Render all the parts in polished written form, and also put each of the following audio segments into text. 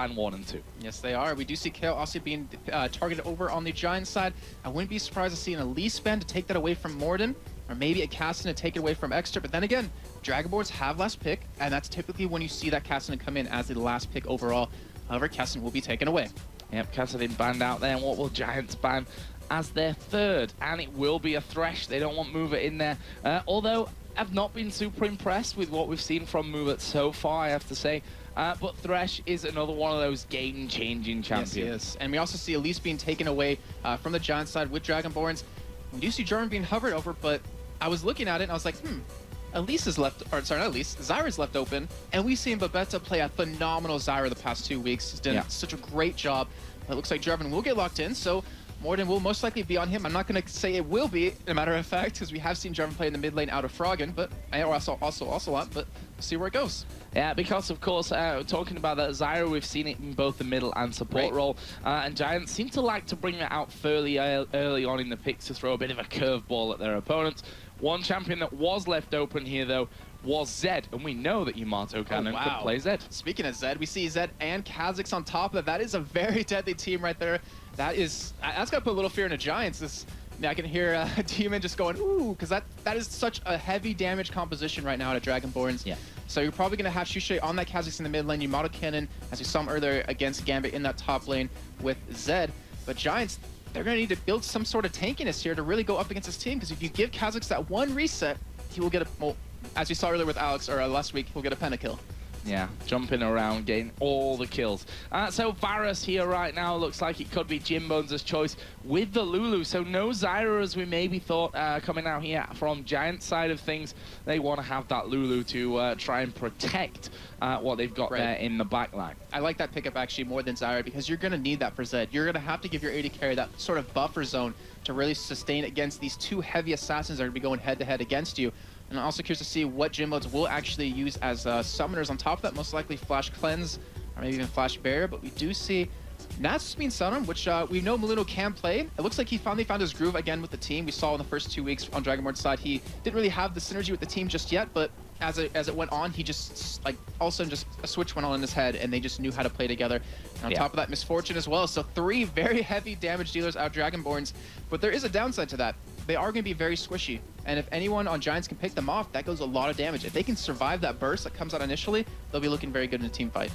and 1 and 2. Yes, they are. We do see KO also being targeted over on the Giant side. I wouldn't be surprised to see an Elise spend to take that away from Morden, or maybe a Cassin to take it away from Extra. But then again, Dragonborns have last pick, and that's typically when you see that Cassin come in as the last pick overall. However, Cassin will be taken away. Yep, Cassin banned out there. And what will Giants ban as their third? And it will be a Thresh. They don't want Mover in there. Although I've not been super impressed with what we've seen from Mover so far, I have to say. But Thresh is another one of those game-changing champions. Yes, he is. And we also see Elise being taken away from the Giant side with Dragonborns. We do see German being hovered over, but I was looking at it and I was like, Elise is left, or sorry, not Elise, Zyra's left open. And we've seen Babetta play a phenomenal Zyra the past 2 weeks. He's done such a great job. It looks like German will get locked in, so Morden will most likely be on him. I'm not going to say it will be, as a matter of fact, because we have seen German play in the mid lane out of Froggen, but or also Ocelot, but we'll see where it goes. Yeah, because of course, talking about that Zyra, we've seen it in both the middle and support role, and Giants seem to like to bring it out fairly early on in the picks to throw a bit of a curveball at their opponents. One champion that was left open here, though, was Zed, and we know that Yamato Cannon could play Zed. Speaking of Zed, we see Zed and Kha'Zix on top of that. That is a very deadly team right there. That's gonna put a little fear into Giants. I can hear Demon just going, ooh, because that is such a heavy damage composition right now to Dragonborns. Yeah. So you're probably going to have Shushay on that Kha'Zix in the mid lane, Yamato Cannon, as we saw him earlier against Gambit in that top lane with Zed. But Giants, they're going to need to build some sort of tankiness here to really go up against this team, because if you give Kha'Zix that one reset, he will get well, as we saw earlier with Alex, or last week, he'll get a pentakill. Yeah, jumping around, getting all the kills. So Varus here right now looks like it could be Jimbones' choice with the Lulu. So no Zyra as we maybe thought coming out here from Giant side of things. They want to have that Lulu to try and protect what they've got there in the backline. I like that pickup actually more than Zyra, because you're going to need that for Zed. You're going to have to give your AD carry that sort of buffer zone to really sustain against these two heavy assassins that are going to be going head-to-head against you. And I'm also curious to see what gym modes will actually use as summoners. On top of that, most likely Flash Cleanse, or maybe even Flash Barrier. But we do see Nats being summoned, which we know Molino can play. It looks like he finally found his groove again with the team. We saw in the first 2 weeks on Dragonborn's side, he didn't really have the synergy with the team just yet, but as it went on, he just, like, all of a sudden just a switch went on in his head, and they just knew how to play together. And on top of that, Misfortune as well. So 3 very heavy damage dealers out of Dragonborns. But there is a downside to that. They are going to be very squishy. And if anyone on Giants can pick them off, that goes a lot of damage. If they can survive that burst that comes out initially, they'll be looking very good in a team fight.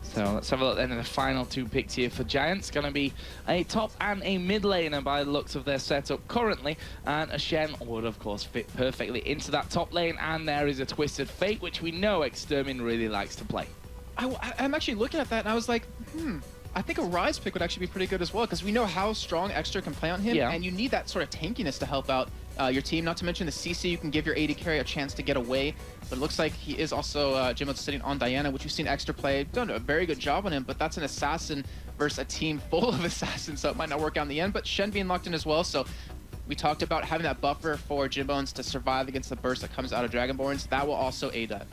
So let's have a look then at the final 2 picks here for Giants. Going to be a top and a mid laner by the looks of their setup currently. And a Shen would, of course, fit perfectly into that top lane. And there is a Twisted Fate, which we know Extermin really likes to play. I'm actually looking at that, and I was like, I think a Rise pick would actually be pretty good as well, because we know how strong Extra can play on him, and you need that sort of tankiness to help out your team. Not to mention the CC, you can give your AD carry a chance to get away. But it looks like he is also Jimbo sitting on Diana, which we've seen Extra play. Done a very good job on him, but that's an assassin versus a team full of assassins, so it might not work out in the end. But Shen being locked in as well, so we talked about having that buffer for Jimbones to survive against the burst that comes out of Dragonborns. That will also aid that.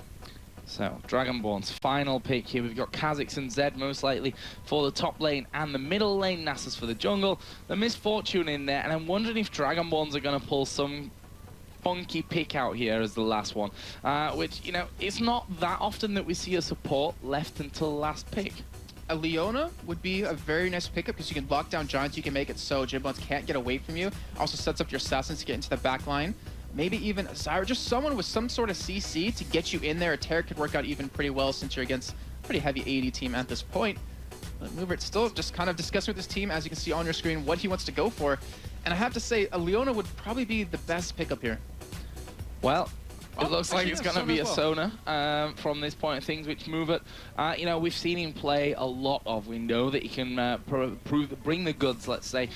So, Dragonborn's final pick here. We've got Kha'Zix and Zed most likely for the top lane and the middle lane. Nasus for the jungle. The Misfortune in there, and I'm wondering if Dragonborns are going to pull some funky pick out here as the last one. Which, you know, it's not that often that we see a support left until the last pick. A Leona would be a very nice pickup, because you can lock down Giants. You can make it so Jimbones can't get away from you. Also sets up your assassins to get into the back line. Maybe even a Zyra, just someone with some sort of CC to get you in there. A Terror could work out even pretty well, since you're against a pretty heavy AD team at this point. But Mover still just kind of discussing with his team, as you can see on your screen, what he wants to go for. And I have to say, a Leona would probably be the best pickup here. Well, it looks like it's going to be a Sona from this point of things, which Mover, you know, we've seen him play a lot of. We know that he can bring the goods, let's say,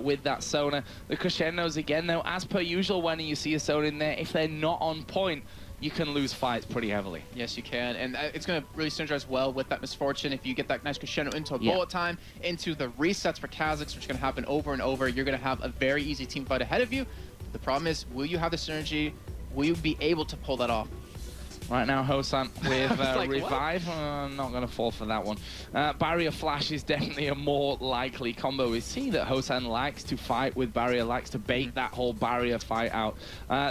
with that Sona. The crescendos again, though, as per usual, when you see a Sona in there, if they're not on point, you can lose fights pretty heavily. Yes, you can, and it's going to really synergize well with that Misfortune. If you get that nice crescendo into a bullet time, into the resets for Kha'Zix, which is going to happen over and over, you're going to have a very easy team fight ahead of you. The problem is, will you have the synergy? Will you be able to pull that off? Right now, Hosan with like, Revive. I'm not going to fall for that one. Barrier Flash is definitely a more likely combo. We see that Hosan likes to fight with Barrier, likes to bait that whole Barrier fight out.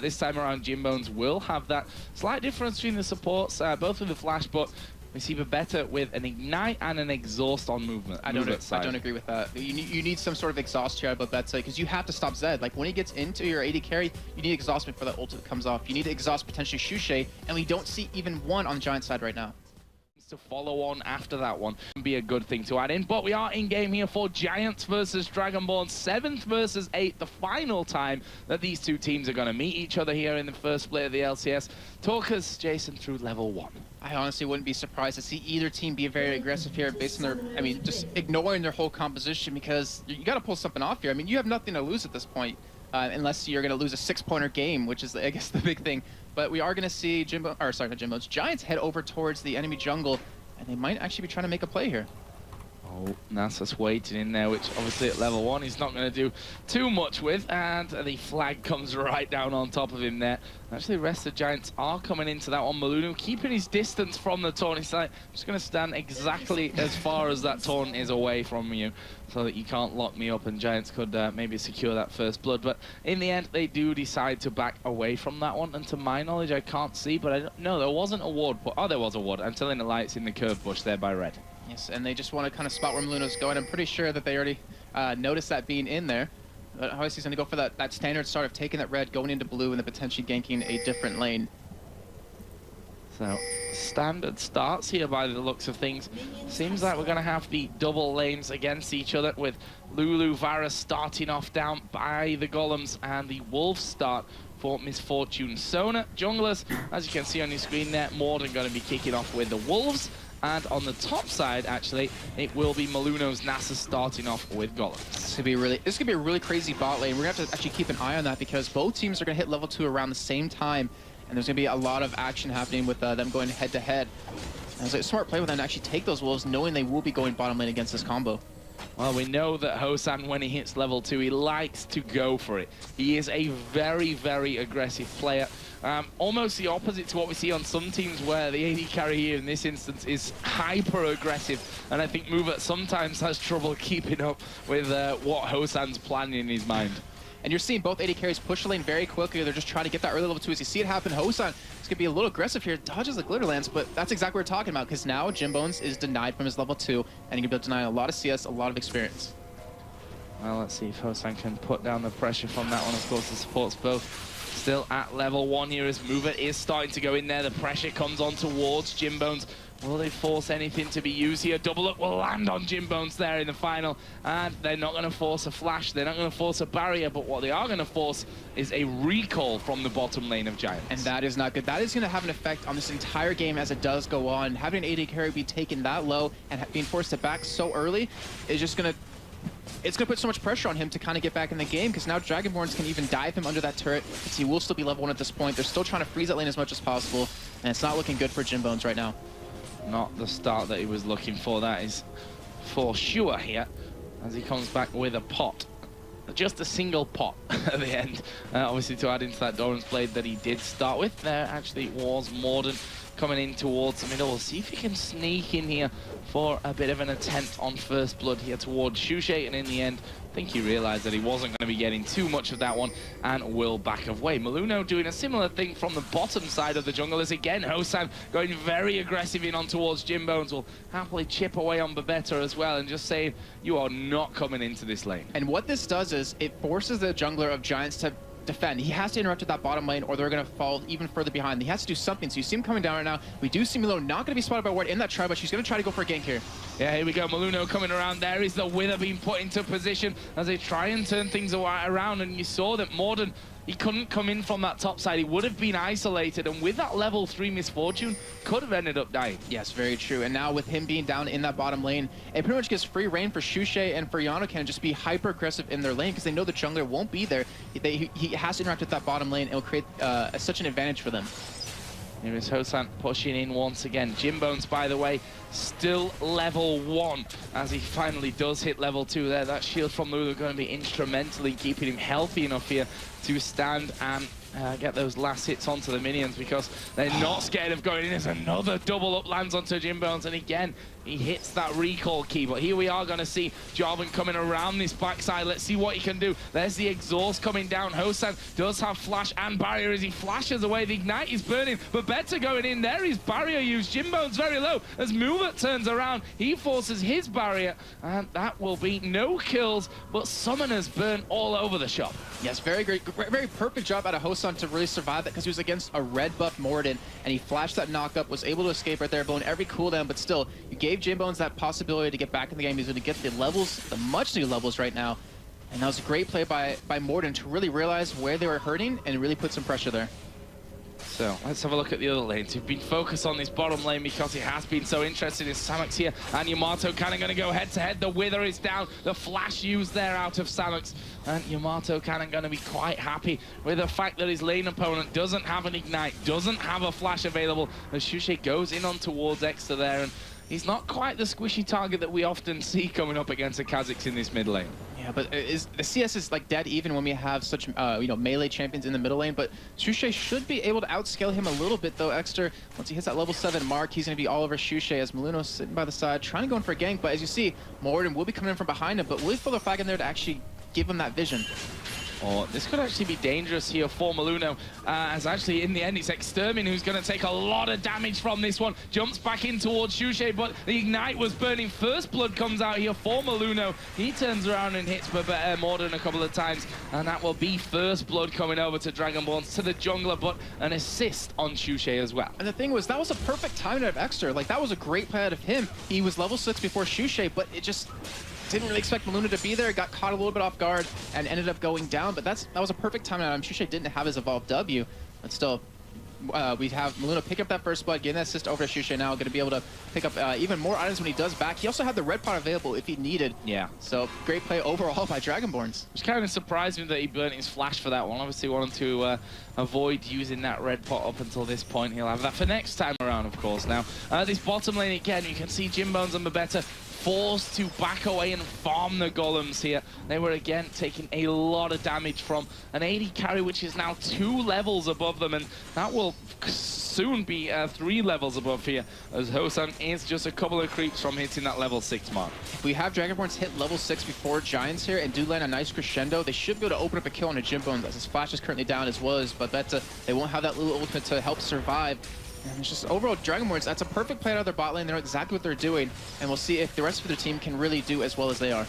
This time around, Jimbones will have that slight difference between the supports, both with the Flash, but We see Babetta with an Ignite and an Exhaust on movement. I don't agree with that. You need some sort of exhaust here, but that's because you have to stop Zed. Like when he gets into your AD carry, you need exhaust before that ult comes off. You need to exhaust potentially Shushay, and we don't see even one on the Giant side right now. To follow on after that one would be a good thing to add in, but we are in game here for Giants versus Dragonborn, 7th versus 8th, the final time that these two teams are going to meet each other here in the first split of the LCS. Talk us, Jason, through level 1. I honestly wouldn't be surprised to see either team be very aggressive here based on their, I mean, just ignoring their whole composition, because you got to pull something off here. I mean, you have nothing to lose at this point, unless you're going to lose a 6-pointer game, which is, I guess, the big thing. But we are going to see Giants head over towards the enemy jungle, and they might actually be trying to make a play here. Oh, Nasa's waiting in there, which obviously at level 1 he's not going to do too much with, and the flag comes right down on top of him there. Actually, the rest of the Giants are coming into that one. Malunu keeping his distance from the taunt. He's like, I'm just going to stand exactly as far as that taunt is away from you, so that you can't lock me up, and Giants could maybe secure that first blood. But in the end, they do decide to back away from that one, and to my knowledge, I can't see, but I don't know, there wasn't a ward. Oh, there was a ward. I'm telling the lights in the curve bush there by red. Yes, and they just want to kind of spot where Maluno's going. I'm pretty sure that they already noticed that being in there. But obviously he's going to go for that standard start of taking that red, going into blue, and then potentially ganking a different lane. So, standard starts here by the looks of things. Seems like we're going to have the double lanes against each other, with Lulu, Varus starting off down by the Golems, and the Wolves start for Misfortune. Sona, junglers, as you can see on your screen there, Morden going to be kicking off with the Wolves. And on the top side, actually, it will be Maluno's Nasa starting off with Golems. This could be a really crazy bot lane. We're going to have to actually keep an eye on that, because both teams are going to hit level 2 around the same time. And there's going to be a lot of action happening with them going head-to-head. And it's a smart play with them to actually take those wolves, knowing they will be going bottom lane against this combo. Well, we know that Hosan, when he hits level 2, he likes to go for it. He is a very, very aggressive player. Almost the opposite to what we see on some teams, where the AD carry here in this instance is hyper-aggressive. And I think Mover sometimes has trouble keeping up with what Hosan's planning in his mind. And you're seeing both AD carries push the lane very quickly. They're just trying to get that early level 2. As you see it happen, Hosan is going to be a little aggressive here. Dodges the Glitter Lance, but that's exactly what we're talking about, because now Jimbones is denied from his level 2, and he can be able to deny a lot of CS, a lot of experience. Well, let's see if Hosan can put down the pressure from that one. Of course, the supports both still at level 1 here, as Mover is starting to go in there. The pressure comes on towards Jimbones. Will they force anything to be used here? Double up will land on Jimbones there in the final, and they're not going to force a flash. They're not going to force a barrier, but what they are going to force is a recall from the bottom lane of Giants. And that is not good. That is going to have an effect on this entire game as it does go on. Having an AD carry be taken that low and being forced to back so early is just going to... It's going to put so much pressure on him to kind of get back in the game, because now Dragonborns can even dive him under that turret, because he will still be level 1 at this point. They're still trying to freeze that lane as much as possible, and it's not looking good for Jimbones right now. Not the start that he was looking for, that is for sure here, as he comes back with a pot. Just a single pot at the end. Obviously, to add into that Doran's Blade that he did start with, there actually was Morden coming in towards the middle. We'll see if he can sneak in here for a bit of an attempt on first blood here towards Shushay, and in the end, I think he realized that he wasn't going to be getting too much of that one and will back away. Maluno doing a similar thing from the bottom side of the jungle, as again Hosan going very aggressive in on towards Jimbones. Will happily chip away on Babetta as well, and just saying, you are not coming into this lane. And what this does is it forces the jungler of Giants to defend. He has to interrupt at that bottom lane, or they're going to fall even further behind. He has to do something. So you see him coming down right now. We do see Maluno not going to be spotted by Ward in that try, but she's going to try to go for a gank here. Yeah, here we go. Maluno coming around. There is the Wither being put into position as they try and turn things around. And you saw that Morden, he couldn't come in from that top side. He would have been isolated, and with that level 3 Misfortune, could have ended up dying. Yes, very true. And now with him being down in that bottom lane, it pretty much gives free reign for Shushay and for Yanokan to just be hyper aggressive in their lane, because they know the jungler won't be there. He has to interact with that bottom lane, and will create such an advantage for them. Here is Hosan pushing in once again. Jimbones, by the way, still level 1 as he finally does hit level 2 there. That shield from Lulu going to be instrumental in keeping him healthy enough here to stand and get those last hits onto the minions, because they're not scared of going in. There's another double up lands onto Jimbones, and again, He hits that recall key, but here we are going to see Jarvan coming around this backside. Let's see what he can do. There's the exhaust coming down. Hosan does have flash and barrier as he flashes away. The ignite is burning, but Better going in there. His barrier used. Jimbone's very low as Mover turns around. He forces his barrier, and that will be no kills, but Summoners burn all over the shop. Yes, very great, very perfect job out of Hosan to really survive that, because he was against a red buff Morden, and he flashed that knockup, was able to escape right there, blowing every cooldown, but still, you gave Jimbones that possibility to get back in the game. He's going to get the levels, the much-needed levels right now, and that was a great play by Morden to really realize where they were hurting and really put some pressure there. So let's have a look at the other lanes. We've been focused on this bottom lane because he has been so interested in Samux here. And Yamato Cannon going to go head-to-head. The Wither is down. The flash used there out of Samux. And Yamato Cannon going to be quite happy with the fact that his lane opponent doesn't have an ignite, doesn't have a flash available. As Shushe goes in on towards Exeter there. And he's not quite the squishy target that we often see coming up against the Kazakhs in this mid lane. Yeah, but the CS is like dead even when we have such melee champions in the middle lane, but Shushe should be able to outscale him a little bit though. Exeter, once he hits that level 7 mark, he's going to be all over Shushe as Maluno's sitting by the side trying to go in for a gank, but as you see, Morden will be coming in from behind him, but will he throw the flag in there to actually give him that vision? Oh, this could actually be dangerous here for Maluno, as actually in the end it's Extermin who's going to take a lot of damage from this one. Jumps back in towards Shushe, but the ignite was burning. First blood comes out here for Maluno. He turns around and hits Morden a couple of times, and that will be first blood coming over to Dragonborns, to the jungler, but an assist on Shushe as well. And the thing was, that was a perfect timing out of Exeter. Like, that was a great play out of him. He was level 6 before Shushe, but it just didn't really expect Maluno to be there, got caught a little bit off guard, and ended up going down. But that was a perfect time out. I'm Shushe didn't have his evolved W, but still, we have Maluno pick up that first blood, getting that assist over to Shushe now, going to be able to pick up even more items when he does back. He also had the red pot available if he needed. Yeah. So great play overall by Dragonborns. It's kind of surprised me that he burnt his flash for that one. Obviously wanted to avoid using that red pot up until this point. He'll have that for next time around, of course. Now, this bottom lane again, you can see Jimbones and Mabetta forced to back away and farm the golems here. They were again taking a lot of damage from an AD carry, which is now 2 levels above them, and that will soon be 3 levels above here, as Hosan is just a couple of creeps from hitting that level 6 mark. If we have Dragonborns hit level 6 before Giants here and do land a nice crescendo, they should be able to open up a kill on a Jimbones, as his flash is currently down as well as, but they won't have that little ultimate to help survive. And it's just overall Dragonborns, that's a perfect play out of their bot lane. They know exactly what they're doing, and we'll see if the rest of their team can really do as well as they are.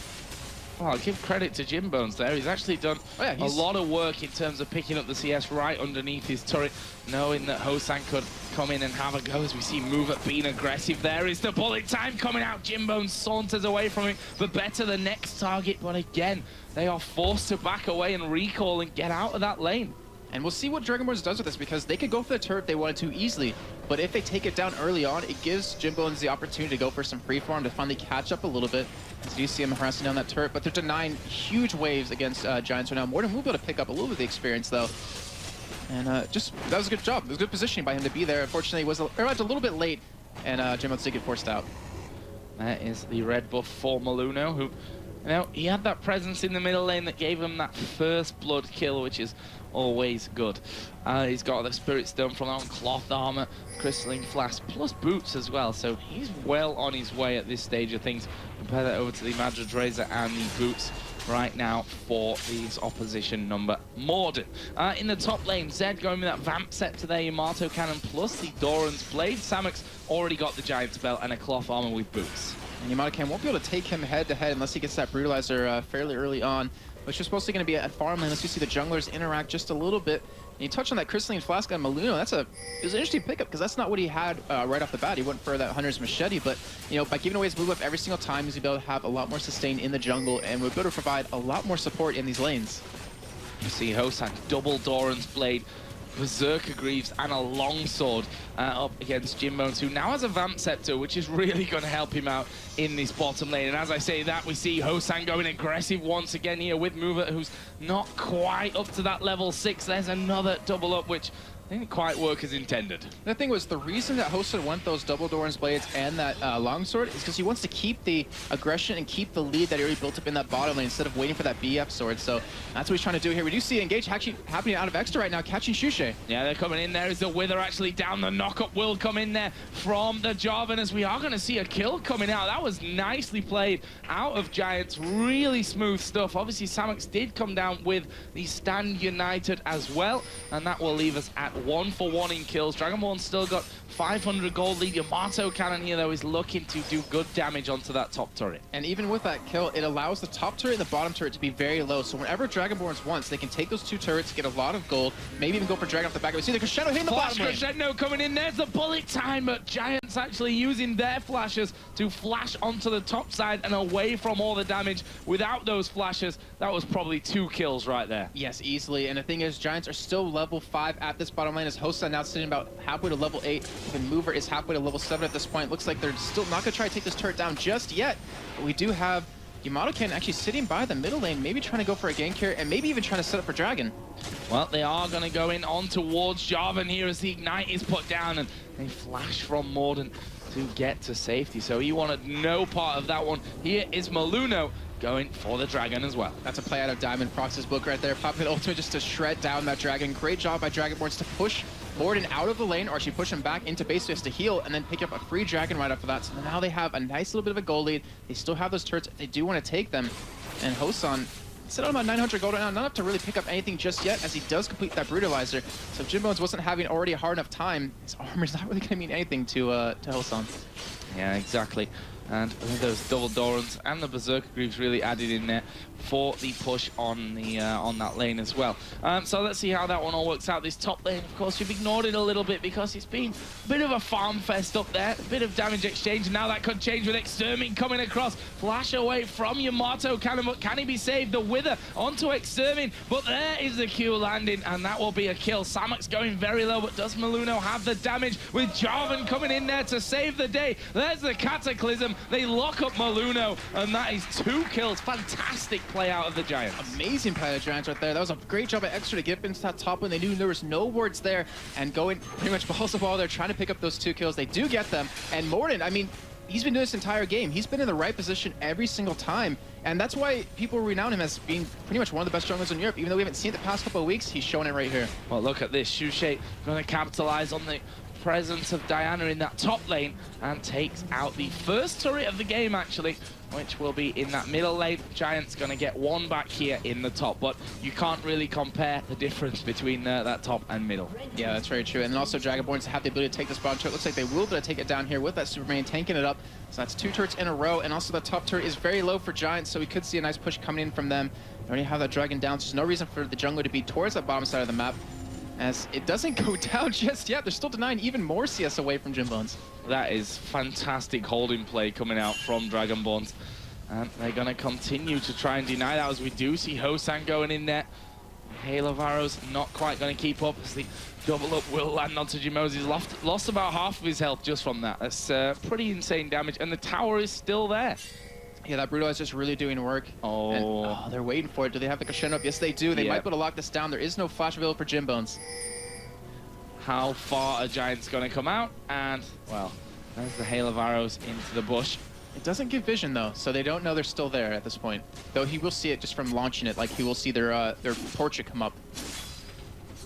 Well, I'll give credit to Jimbones there. He's actually done a lot of work in terms of picking up the CS right underneath his turret, knowing that Hosan could come in and have a go. As we see Mover being aggressive, there is the bullet time coming out. Jimbones saunters away from it, but better the next target. But again, they are forced to back away and recall and get out of that lane. And we'll see what Dragonborns does with this, because they could go for the turret if they wanted to easily, but if they take it down early on, it gives Jimbones the opportunity to go for some free farm to finally catch up a little bit. As you see him harassing down that turret, but they're denying huge waves against Giants right now. Morden will be able to pick up a little bit of the experience though. And that was a good job. It was good positioning by him to be there. Unfortunately, he arrived a little bit late, and Jimbones did get forced out. That is the red buff for Maluno, who, you know, he had that presence in the middle lane that gave him that first blood kill, which is always good. He's got the Spirit Stone from on, cloth armor, crystalline flask, plus boots as well. So he's well on his way at this stage of things. Compare that over to the Madrid Razor and the boots right now for these opposition number Morden. In the top lane, Zed going with that Vamp Scepter there, Yamato Cannon plus the Doran's Blade. Samux already got the Giant Spell and a cloth armor with boots. And Yamato Cannon won't be able to take him head to head unless he gets that Brutalizer fairly early on, which is supposed to going to be at farm lane. Let's see the junglers interact just a little bit. And you touched on that Crystalline Flask on Maluno. It was an interesting pickup, because that's not what he had right off the bat. He went for that Hunter's Machete, but you know, by giving away his move up every single time, he's able to have a lot more sustain in the jungle, and we're able to provide a lot more support in these lanes. You see Hosan double Doran's Blade, Berserker Greaves, and a longsword up against Jimbones, who now has a Vamp Scepter, which is really going to help him out in this bottom lane. And as I say that, we see Hosan going aggressive once again here with Mover, who's not quite up to that level 6. There's another double up, which didn't quite work as intended. The thing was, the reason that Hosen went those double Doran's blades and that longsword is because he wants to keep the aggression and keep the lead that he already built up in that bottom lane instead of waiting for that BF sword. So that's what he's trying to do here. We do see engage actually happening out of Extra right now, catching Shushe. Yeah, they're coming in there. Is the Wither actually down? The knockup will come in there from the Jarvan as we are going to see a kill coming out. That was nicely played out of Giants. Really smooth stuff. Obviously, Samex did come down with the Stand United as well, and that will leave us at 1-for-1 in kills. Dragonborn's still got 500 gold lead. Yamato Cannon here, though, is looking to do good damage onto that top turret. And even with that kill, it allows the top turret and the bottom turret to be very low. So whenever Dragonborns wants, they can take those two turrets, get a lot of gold, maybe even go for Dragon off the back of it. See the Crescendo hitting the bottom lane. Crescendo coming in. There's the bullet time, but Giants actually using their flashes to flash onto the top side and away from all the damage. Without those flashes, that was probably 2 kills right there. Yes, easily. And the thing is, Giants are still level 5 at this bottom lane, as Hosa now sitting about halfway to level 8. Even Mover is halfway to level 7 at this point. Looks like they're still not going to try to take this turret down just yet. But we do have Yamato Cannon actually sitting by the middle lane, maybe trying to go for a gank here, and maybe even trying to set up for Dragon. Well, they are going to go in on towards Jarvan here as the Ignite is put down, and they flash from Mordant to get to safety. So he wanted no part of that one. Here is Maluno going for the Dragon as well. That's a play out of Diamond Prox's book right there. Popping the ultimate just to shred down that Dragon. Great job by Dragonborns to push Morden out of the lane, or actually push him back into base just to heal, and then pick up a free Dragon right after that. So now they have a nice little bit of a goal lead. They still have those turrets if they do want to take them. And Hosan sit on about 900 gold right now, not enough to really pick up anything just yet, as he does complete that Brutalizer. So if Jimbones wasn't having already a hard enough time, his armor's not really going to mean anything to Hosan. Yeah, exactly. And those double Dorans and the Berserker Greaves really added in there for the push on the on that lane as well. So let's see how that one all works out. This top lane, of course, we've ignored it a little bit because it's been a bit of a farm fest up there, a bit of damage exchange, and now that could change with Extermin coming across. Flash away from Yamato Cannon, but can he be saved? The Wither onto Extermin, but there is the Q landing, and that will be a kill. Samak's going very low, but does Maluno have the damage with Jarvan coming in there to save the day? There's the Cataclysm. They lock up Maluno, and that is 2 kills. Fantastic play out of the Giants. Amazing play of the Giants right there. That was a great job by Extra to get into that top lane. They knew there was no wards there, and going pretty much balls to ball there, trying to pick up those 2 kills. They do get them, and Morden, I mean, he's been doing this entire game. He's been in the right position every single time, and that's why people renown him as being pretty much one of the best junglers in Europe. Even though we haven't seen it the past couple of weeks, he's showing it right here. Well, look at this. Shushe going to capitalize on the presence of Diana in that top lane and takes out the first turret of the game, actually, which will be in that middle lane. Giants going to get 1 back here in the top, but you can't really compare the difference between that top and middle. Yeah, that's very true. And then also Dragonborns have the ability to take this bottom turret. Looks like they will be able to take it down here with that Superman tanking it up. So that's 2 turrets in a row, and also the top turret is very low for Giants, so we could see a nice push coming in from them. They already have that Dragon down, so there's no reason for the jungler to be towards that bottom side of the map, as it doesn't go down just yet. They're still denying even more CS away from Jimbones. That is fantastic holding play coming out from Dragonborns. And they're going to continue to try and deny that, as we do see Hosan going in there. Hail of Arrows not quite going to keep up, as the double up will land onto Jimbones. He's lost about half of his health just from that. That's pretty insane damage, and the tower is still there. Yeah, that Brutalizer is just really doing work. Oh. And, they're waiting for it. Do they have the Crescendo up? Yes, they do. They might be able to lock this down. There is no flash available for Jimbones. How far are Giants going to come out? And, well, there's the Hail of Arrows into the bush. It doesn't give vision, though, so they don't know they're still there at this point. Though he will see it just from launching it, like he will see their portrait come up.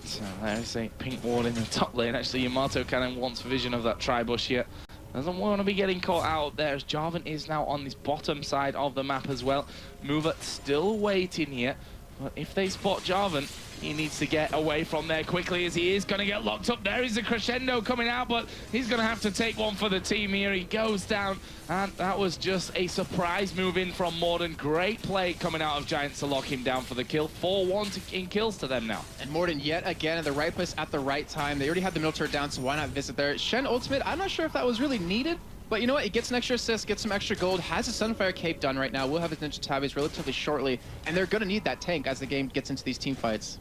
So there's a pink ward in the top lane. Actually, Yamato Cannon wants vision of that tri-bush here. Doesn't want to be getting caught out there, as Jarvan is now on this bottom side of the map as well. Mover still waiting here, but if they spot Jarvan, he needs to get away from there quickly, as he is going to get locked up. There is a Crescendo coming out, but he's going to have to take one for the team here. He goes down, and that was just a surprise move in from Morden. Great play coming out of Giants to lock him down for the kill. 4-1 in kills to them now. And Morden yet again in the right place at the right time. They already had the middle turret down, so why not visit there? Shen ultimate, I'm not sure if that was really needed, but you know what? It gets an extra assist, gets some extra gold, has a Sunfire Cape done right now. We'll have his Ninja Tabbies relatively shortly, and they're going to need that tank as the game gets into these team fights.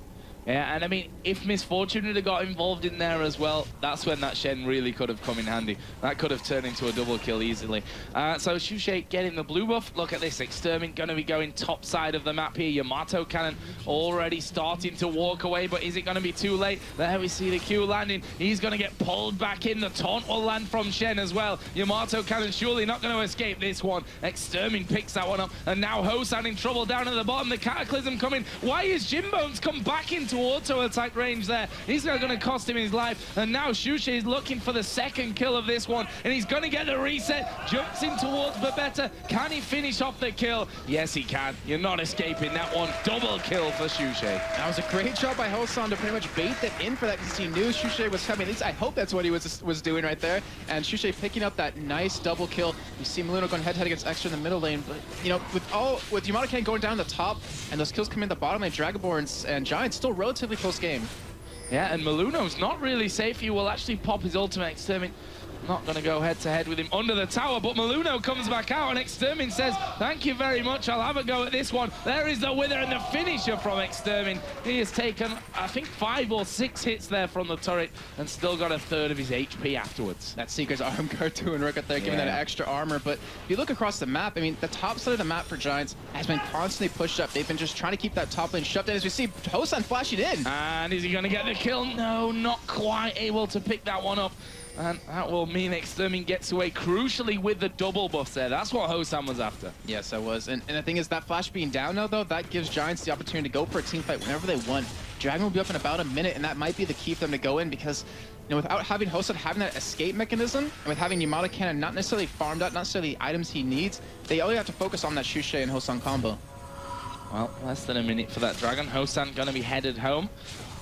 Yeah, and I mean, if Misfortune had got involved in there as well, that's when that Shen really could have come in handy. That could have turned into a double kill easily. So Shushay getting the blue buff. Look at this, Extermin going to be going top side of the map here. Yamato Cannon already starting to walk away, but is it going to be too late? There we see the Q landing. He's going to get pulled back in. The taunt will land from Shen as well. Yamato Cannon surely not going to escape this one. Extermin picks that one up, and now Hosan in trouble down at the bottom. The Cataclysm coming. Why is Jimbones come back into auto attack range there? He's going to cost him his life, and now Shushay is looking for the second kill of this one, and he's going to get the reset. Jumps in towards Babetta. Can he finish off the kill? Yes, he can. You're not escaping that one. Double kill for Shushay. That was a great job by Hosan to pretty much bait them in for that, because he knew Shushay was coming. At least I hope that's what he was doing right there. And Shushay picking up that nice double kill. You see Maluno going head-to-head against Extra in the middle lane, but you know, with Yamato Cannon going down the top and those kills coming in the bottom lane, Dragonborns and Giants still relatively close game. Yeah, and Maluno's not really safe. He will actually pop his ultimate. Extermin not going to go head-to-head with him under the tower, but Maluno comes back out, and Extermin says, thank you very much, I'll have a go at this one. There is the wither and the finisher from Extermin. He has taken, I think, 5 or 6 hits there from the turret and still got a third of his HP afterwards. That Seeker's arm guard doing work up there, giving that extra armor. But if you look across the map, I mean, the top side of the map for Giants has been constantly pushed up. They've been just trying to keep that top lane shoved in. As we see, Hosan flashing in. And is he going to get the kill? No, not quite able to pick that one up. And that will mean Extermin gets away crucially with the double buff there. That's what Hosan was after. Yes, I was. And the thing is, that flash being down now, though, that gives Giants the opportunity to go for a team fight whenever they want. Dragon will be up in about a minute, and that might be the key for them to go in, because you know, without having Hosan having that escape mechanism, and with having Yamato Cannon not necessarily farmed out, not necessarily the items he needs, they only have to focus on that Shushay and Hosan combo. Well, less than a minute for that Dragon. Hosan going to be headed home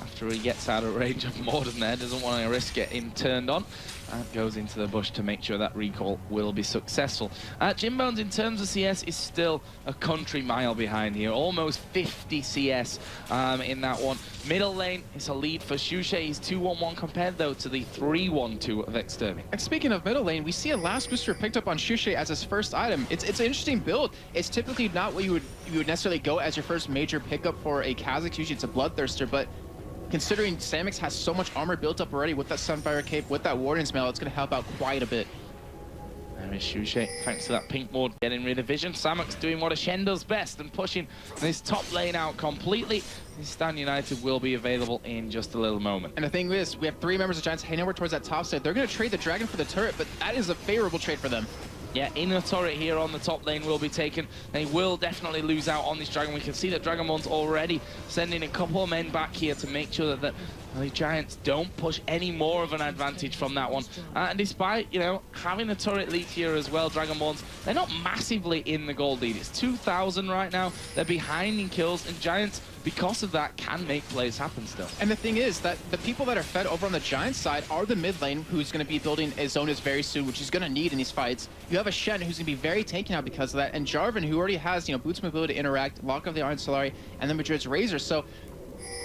after he gets out of range of Morden there. Doesn't want to risk getting turned on. And goes into the bush to make sure that recall will be successful. Jimbones, in terms of CS, is still a country mile behind here. Almost 50 CS in that one. Middle lane is a lead for Shushay. He's 2-1-1 compared, though, to the 3-1-2 of Extermin. And speaking of middle lane, we see a last booster picked up on Shushay as his first item. It's an interesting build. It's typically not what you would necessarily go as your first major pickup for a Kha'Zix. Usually it's a Bloodthirster, but considering Samix has so much armor built up already with that Sunfire Cape, with that Warden's Mail, it's going to help out quite a bit. There is Shushay, thanks to that pink ward, getting rid of vision. Samux doing what a Shen does best and pushing this top lane out completely. This Stand United will be available in just a little moment. And the thing is, we have 3 members of Giants heading over towards that top side. They're going to trade the Dragon for the turret, but that is a favorable trade for them. Yeah, inner turret here on the top lane will be taken. They will definitely lose out on this Dragon. We can see that Dragonborn's already sending a couple of men back here to make sure that the Giants don't push any more of an advantage from that one. And despite, you know, having a turret lead here as well, Dragonborns, they're not massively in the gold lead. It's 2,000 right now. They're behind in kills, and Giants, because of that, can make plays happen still. And the thing is that the people that are fed over on the Giants side are the mid lane, who's going to be building a Zonas very soon, which he's going to need in these fights. You have a Shen who's going to be very tanky now because of that, and Jarvan, who already has, you know, Boots' ability to interact, Lock of the Iron Solari, and then Madrid's Razor. So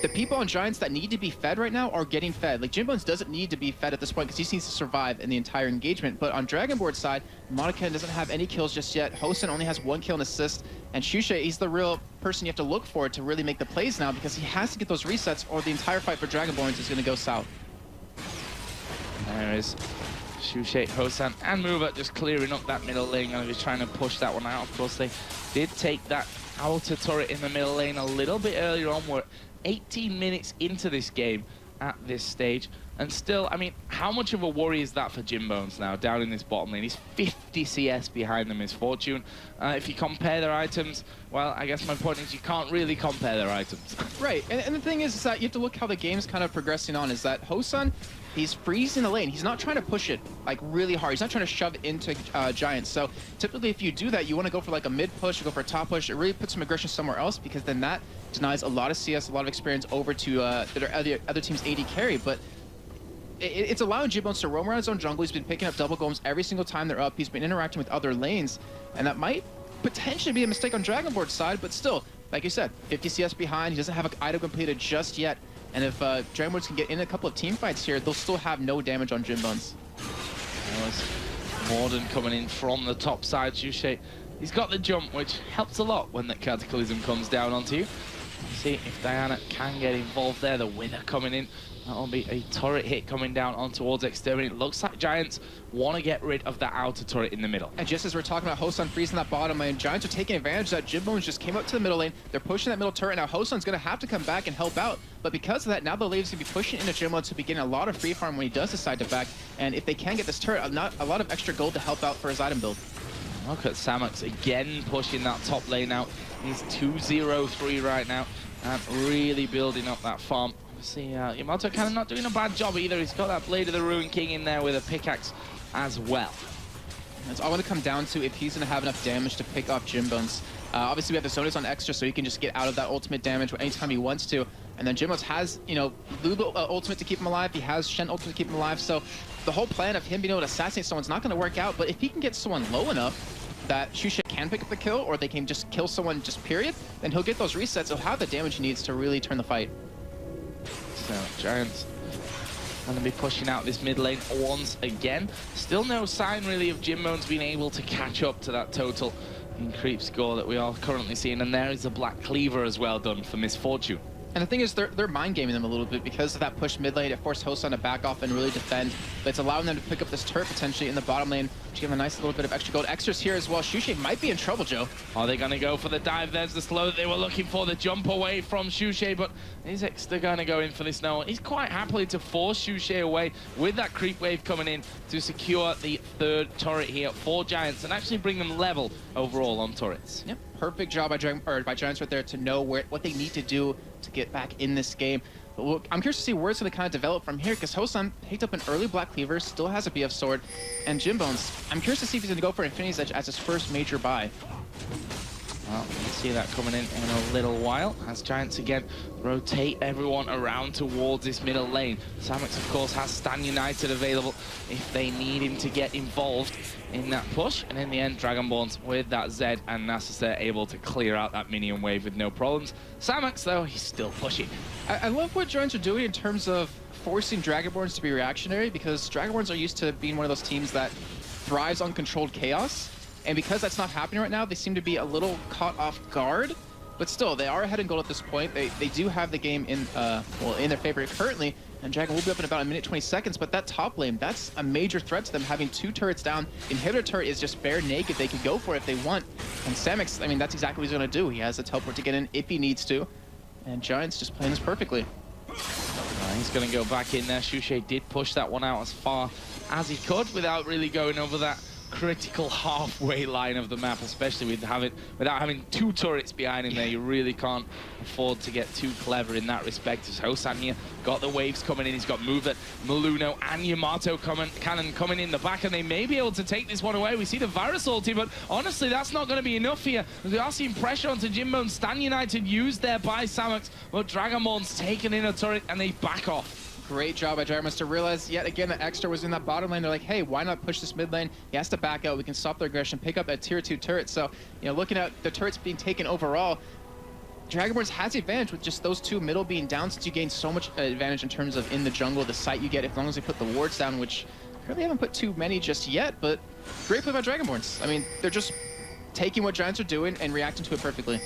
the people on Giants that need to be fed right now are getting fed. Like, Jimbones doesn't need to be fed at this point because he needs to survive in the entire engagement. But on Dragonboard's side, Monacan doesn't have any kills just yet. Hosan only has 1 kill and assist. And Shushay, he's the real person you have to look for to really make the plays now, because he has to get those resets or the entire fight for Dragonborns is going to go south. There is Shushay, Hosan, and Mover just clearing up that middle lane. Going to be trying to push that one out. Of course, they did take that outer turret in the middle lane a little bit earlier on. We're 18 minutes into this game at this stage, and still, I mean, how much of a worry is that for Jimbones now down in this bottom lane? He's 50 CS behind the Misfortune. If you compare their items, well, I guess my point is you can't really compare their items. Right, and the thing is that you have to look how the game's kind of progressing on, is that Hosan, he's freezing the lane. He's not trying to push it like really hard. He's not trying to shove it into Giants. So typically if you do that, you want to go for like a mid push, or go for a top push. It really puts some aggression somewhere else, because then that denies a lot of CS, a lot of experience over to other team's AD carry. But it's allowing Jimbones to roam around his own jungle. He's been picking up double golems every single time they're up. He's been interacting with other lanes, and that might potentially be a mistake on Dragonboard's side, but still, like you said, 50 CS behind. He doesn't have an item completed just yet. And if Dragonboards can get in a couple of team fights here, they'll still have no damage on Jimbones. Morden coming in from the top side. Shushay, he's got the jump, which helps a lot when that Cataclysm comes down onto you. See if Diana can get involved there. The Wither coming in. That'll be a turret hit coming down on towards Exterminate. It looks like Giants want to get rid of that outer turret in the middle. And just as we're talking about Hosun freezing that bottom lane, Giants are taking advantage of that. Jimbones just came up to the middle lane. They're pushing that middle turret. Now Hosun's going to have to come back and help out. But because of that, now the lane's going to be pushing into Jimbones to be getting a lot of free farm when he does decide to back. And if they can get this turret, not a lot of extra gold to help out for his item build. Look at Samux again pushing that top lane out. He's 2-0-3 right now and really building up that farm. See, Yamato kind of not doing a bad job either. He's got that Blade of the Ruin King in there with a pickaxe as well. It's all going to come down to if he's going to have enough damage to pick off Jimbones. Obviously, we have the Zonas on extra, so he can just get out of that ultimate damage anytime he wants to. And then Jimbones has, you know, Lulu ultimate to keep him alive. He has Shen ultimate to keep him alive. So the whole plan of him being able to assassinate someone's not going to work out. But if he can get someone low enough that Shushe can pick up the kill, or they can just kill someone just period, then he'll get those resets. He'll have the damage he needs to really turn the fight. So Giants going to be pushing out this mid lane once again. Still no sign really of Jimbones being able to catch up to that total in creep score that we are currently seeing. And there is a Black Cleaver as well done for Misfortune. And the thing is, they're mind gaming them a little bit because of that push mid lane. It forced Hosun to back off and really defend. But it's allowing them to pick up this turret potentially in the bottom lane, to give them a nice little bit of extra gold. Extras here as well. Shushe might be in trouble, Joe. Are they going to go for the dive? There's the slow that they were looking for, the jump away from Shushe. But is Exter going to go in for this now? He's quite happily to force Shushe away with that creep wave coming in to secure the third turret here for Giants and actually bring them level overall on turrets. Yep, perfect job by Giants right there to know what they need to do to get back in this game. But look, I'm curious to see where it's going to kind of develop from here, because Hosun picked up an early Black Cleaver, still has a BF sword, and Jimbones, I'm curious to see if he's going to go for Infinity's Edge as his first major buy. Well, we'll see that coming in a little while as Giants again rotate everyone around towards this middle lane. Samux, of course, has Stan United available if they need him to get involved in that push. And in the end, Dragonborns with that Zed and Nasus there able to clear out that minion wave with no problems. Samux, though, he's still pushing. I love what Giants are doing in terms of forcing Dragonborns to be reactionary, because Dragonborns are used to being one of those teams that thrives on controlled chaos. And because that's not happening right now, they seem to be a little caught off guard. But still, they are ahead in gold at this point. They do have the game in their favor currently. And Dragon will be up in about a minute 20 seconds. But that top lane, that's a major threat to them, having two turrets down. Inhibitor turret is just bare naked. They can go for it if they want. And Samux, I mean, that's exactly what he's going to do. He has a teleport to get in if he needs to. And Giants just playing this perfectly. He's going to go back in there. Shushe did push that one out as far as he could without really going over that critical halfway line of the map, especially without having two turrets behind him there. You really can't afford to get too clever in that respect. As Hosun here got the waves coming in, he's got Move-It, Maluno and Yamato cannon coming in the back, and they may be able to take this one away. We see the Varus ulti, but honestly that's not going to be enough here. We are seeing pressure onto Jimbo. Stan United used there by Samux, but Dragonborn's taken in a turret and they back off. Great job by Dragonborns to realize yet again that Extra was in that bottom lane. They're like, hey, why not push this mid lane? He has to back out. We can stop their aggression, pick up a tier 2 turret. So, you know, looking at the turrets being taken overall, Dragonborns has the advantage with just those two middle being down, since you gain so much advantage in terms of in the jungle, the sight you get as long as they put the wards down, which really haven't put too many just yet, but great play by Dragonborns. I mean, they're just taking what Giants are doing and reacting to it perfectly.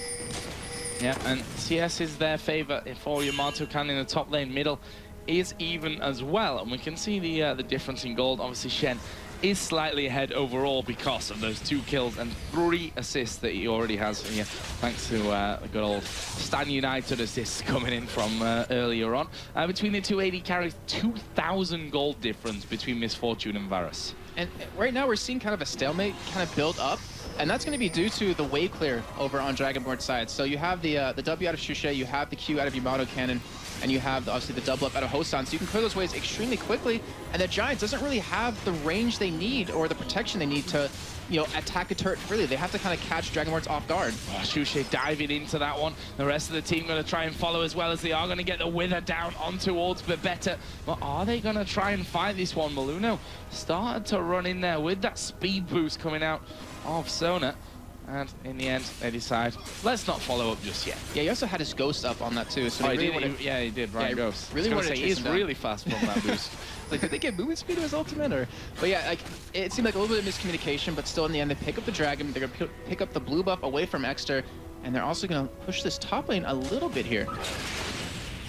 Yeah, and CS is their favor for Yamato can in the top lane. Middle is even as well, and we can see the difference in gold. Obviously Shen is slightly ahead overall because of those 2 kills and 3 assists that he already has here, thanks to the good old Stan United assists coming in from earlier on. Between the two AD carries, 2,000 gold difference between Misfortune and Varus. And right now we're seeing kind of a stalemate kind of build up, and that's going to be due to the wave clear over on Dragonborn's side. So you have the W out of Shushe, you have the Q out of Yamato Cannon, and you have obviously the double up out of Hosun, so you can clear those waves extremely quickly. And the Giants doesn't really have the range they need or the protection they need to, you know, attack a turret freely. They have to kind of catch Dragonborns off guard. Oh, Shushe diving into that one. The rest of the team going to try and follow as well, as they are going to get the Wither down on towards Bebeta. But are they going to try and fight this one? Maluno started to run in there with that speed boost coming out of Sona. And in the end, they decide, let's not follow up just yet. Yeah, he also had his Ghost up on that too. So he did, right? Ghost. Really wanted to chase he's really fast from that boost. Like, did they get movement speed to his ultimate? Or? But yeah, like, it seemed like a little bit of miscommunication, but still in the end, they pick up the Dragon. They're going to pick up the blue buff away from Exter. And they're also going to push this top lane a little bit here.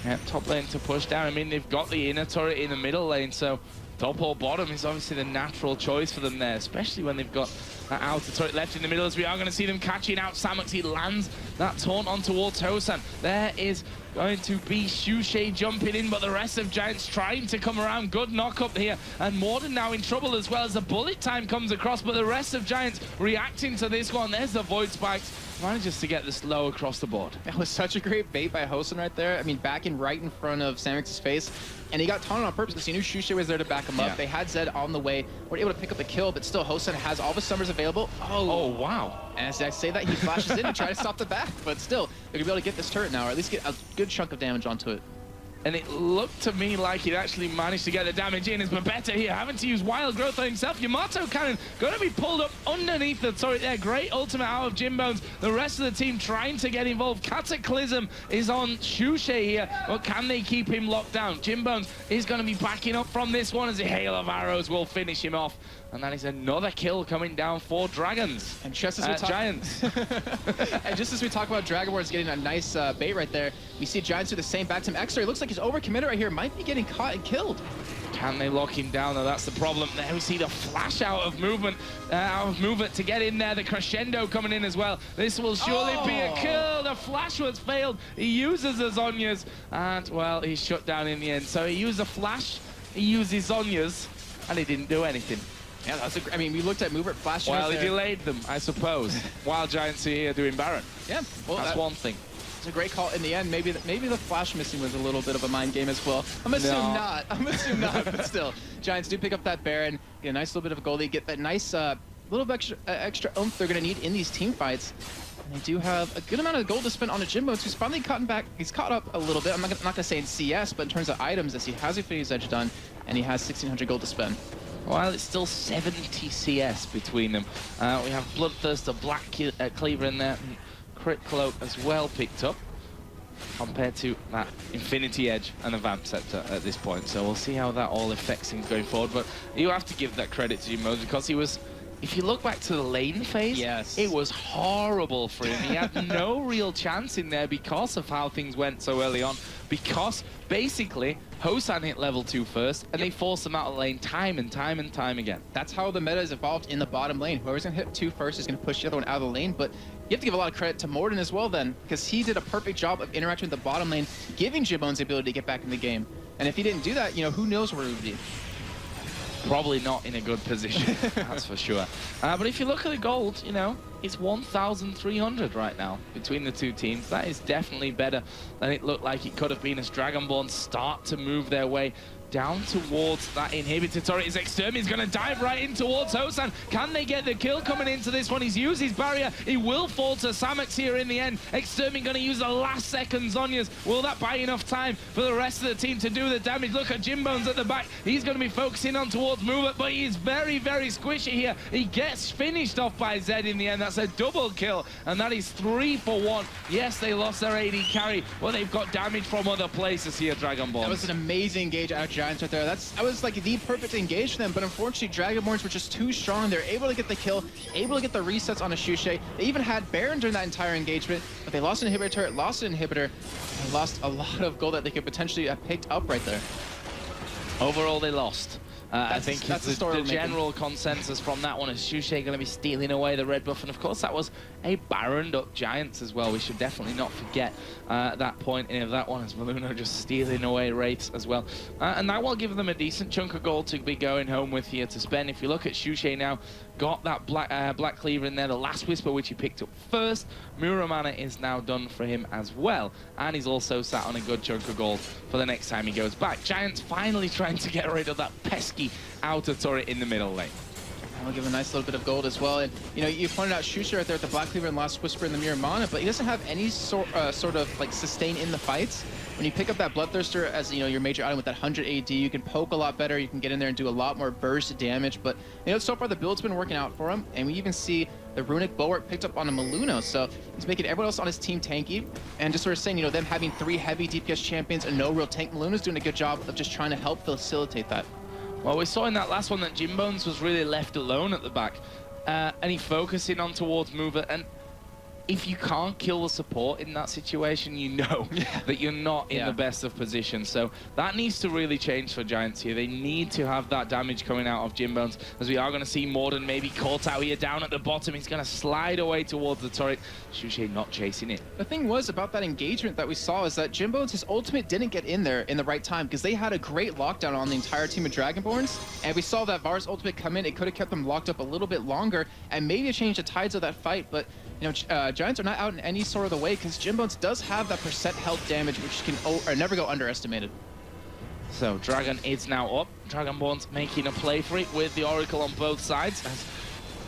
Yeah, top lane to push down. I mean, they've got the inner turret in the middle lane, so top or bottom is obviously the natural choice for them there, especially when they've got that outer turret left in the middle, as we are going to see them catching out Samox. He lands that taunt on towards Hosan. There is going to be Shushay jumping in, but the rest of Giants trying to come around. Good knock up here, and Morden now in trouble as well as the bullet time comes across, but the rest of Giants reacting to this one. There's the Void Spikes. Manages to get the slow across the board. That was such a great bait by Hosan right there. I mean, backing right in front of Samox's face. And he got taunted on purpose because he knew Shushay was there to back him up. They had Zed on the way. Were able to pick up the kill, but still Hosan has all the summers available. Oh, wow. And as I say that, he flashes in to try to stop the back. But still, they're going to be able to get this turret now, or at least get a good chunk of damage onto it. And it looked to me like he'd actually managed to get the damage in. As Babetta here having to use Wild Growth on himself. Yamato Cannon going to be pulled up underneath the turret there. Great ultimate out of Jimbones. The rest of the team trying to get involved. Cataclysm is on Shushay here, but can they keep him locked down? Jimbones is going to be backing up from this one as a hail of arrows will finish him off. And that is another kill coming down for Dragons. And just as we Giants. And just as we talk about Dragonborn's getting a nice bait right there, we see Giants do the same back to him. Extra, it looks like he's overcommitted right here. Might be getting caught and killed. Can they lock him down? Though that's the problem. There we see the flash out of movement to get in there. The crescendo coming in as well. This will surely be a kill. The flash was failed. He uses the Zhonya's, and well, he's shut down in the end. So he used a flash, he used his Zhonya's, and he didn't do anything. Yeah, I mean, we looked at movement flashing. Well, he delayed them, I suppose, while Giants are here doing Baron. Yeah, well, that's one thing. It's a great call in the end. Maybe the flash missing was a little bit of a mind game as well. I'm assuming not. I'm assuming not, but still. Giants do pick up that Baron, get a nice little bit of a gold. They get that nice little bit extra oomph they're going to need in these team fights. And they do have a good amount of gold to spend on a Jimbones, who's finally caught back. He's caught up a little bit. I'm not going to say in CS, but in terms of items, as he has Infinity's Edge done, and he has 1,600 gold to spend. Well, it's still 70 CS between them. We have Bloodthirst, a Black Cleaver in there, and Crit Cloak as well picked up, compared to that Infinity Edge and a Vamp Scepter at this point. So we'll see how that all affects things going forward. But you have to give that credit to Jimbones because he was, if you look back to the lane phase, it was horrible for him. He had no real chance in there because of how things went so early on. Because basically, Hosan hit level 2 first, and they forced him out of the lane time and time and time again. That's how the meta has evolved in the bottom lane. Whoever's going to hit 2 first is going to push the other one out of the lane. But you have to give a lot of credit to Morden as well then, because he did a perfect job of interacting with the bottom lane, giving Jimbones the ability to get back in the game. And if he didn't do that, you know, who knows where he would be. Probably not in a good position, that's for sure. But if you look at the gold, you know, it's 1,300 right now between the two teams. That is definitely better than it looked like it could have been as Dragonborn start to move their way down towards that inhibitor turret. Is Extermin going to dive right in towards Hosan. Can they get the kill coming into this one? He's used his barrier. He will fall to Samox here in the end. Extermin going to use the last second Zhonya's. Will that buy enough time for the rest of the team to do the damage? Look at Jimbones at the back. He's going to be focusing on towards movement, but he's very, very squishy here. He gets finished off by Zed in the end. That's a double kill, and that is 3 for 1. Yes, they lost their AD carry, but they've got damage from other places here, Dragonborn. That was an amazing engage out of Giants right there. That was like the perfect engage for them, but unfortunately Dragonborns were just too strong. They're able to get the kill, able to get the resets on a Shushay. They even had Baron during that entire engagement, but they lost an inhibitor turret, lost an inhibitor, and lost a lot of gold that they could potentially have picked up right there. Overall, they lost. I think that's the general consensus from that one is Shushay going to be stealing away the red buff, and of course that was a Baroned up Giants as well. We should definitely not forget that point in that one, as Maluno just stealing away Wraiths as well. And that will give them a decent chunk of gold to be going home with here to spend. If you look at Shushay now, got that Black Cleaver in there, the Last Whisper, which he picked up first. Muramana is now done for him as well, and he's also sat on a good chunk of gold for the next time he goes back. Giants finally trying to get rid of that pesky outer turret in the middle lane. I'll give a nice little bit of gold as well. And you know, you pointed out Shushay right there with the Black Cleaver and Last Whisper in the Muramana, but he doesn't have any sort of like sustain in the fights. When you pick up that Bloodthirster as, you know, your major item with that 100 AD, you can poke a lot better, you can get in there and do a lot more burst damage. But you know, so far the build's been working out for him, and we even see the Runic Bulwark picked up on a Maluno, so he's making everyone else on his team tanky, and just sort of saying, you know, them having 3 heavy DPS champions and no real tank, Maluno's doing a good job of just trying to help facilitate that. Well, we saw in that last one that Jimbones was really left alone at the back, and he focusing on towards mover, and if you can't kill the support in that situation, you know that you're not in the best of positions. So that needs to really change for Giants here. They need to have that damage coming out of Jimbones, as we are going to see Morden maybe caught out here down at the bottom. He's going to slide away towards the turret. Shushe not chasing it. The thing was about that engagement that we saw is that Jimbones, his ultimate didn't get in there in the right time because they had a great lockdown on the entire team of Dragonborns. And we saw that Var's ultimate come in. It could have kept them locked up a little bit longer and maybe changed the tides of that fight. But you know, Giants are not out in any sort of the way because Jimbones does have that % health damage, which can never go underestimated. So Dragon is now up. Dragonborn's making a play for it with the Oracle on both sides. As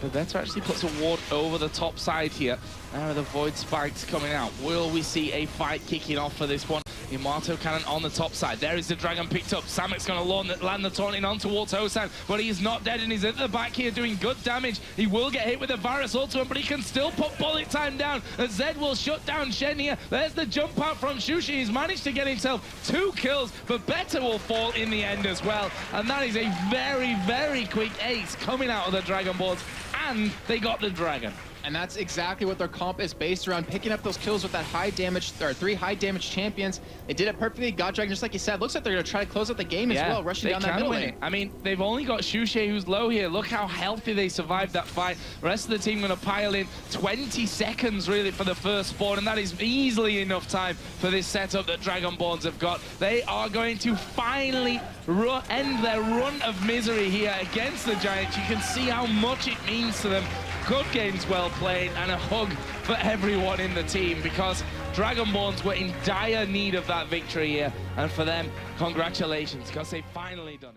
Bebeto actually puts a ward over the top side here. Now the Void Spikes coming out. Will we see a fight kicking off for this one? Yamato Cannon on the top side. There is the Dragon picked up. Samek's going to land the taunting on towards Hosan, but he is not dead and he's at the back here doing good damage. He will get hit with the Varus ultimate, but he can still put bullet time down. As Zed will shut down Shen here. There's the jump out from Shushe. He's managed to get himself 2 kills, but Better will fall in the end as well. And that is a very, very quick ace coming out of the Dragon boards, and they got the Dragon. And that's exactly what their comp is based around, picking up those kills with that high damage, or 3 high damage champions. They did it perfectly. God Dragon, just like you said, looks like they're going to try to close out the game as well, rushing down that middle lane. I mean, they've only got Shushe who's low here. Look how healthy they survived that fight. The rest of the team going to pile in 20 seconds really for the first spawn, and that is easily enough time for this setup that Dragonborns have got. They are going to finally end their run of misery here against the Giants. You can see how much it means to them. Good games well played, and a hug for everyone in the team, because Dragonborns were in dire need of that victory here, and for them, congratulations, because they've finally done it.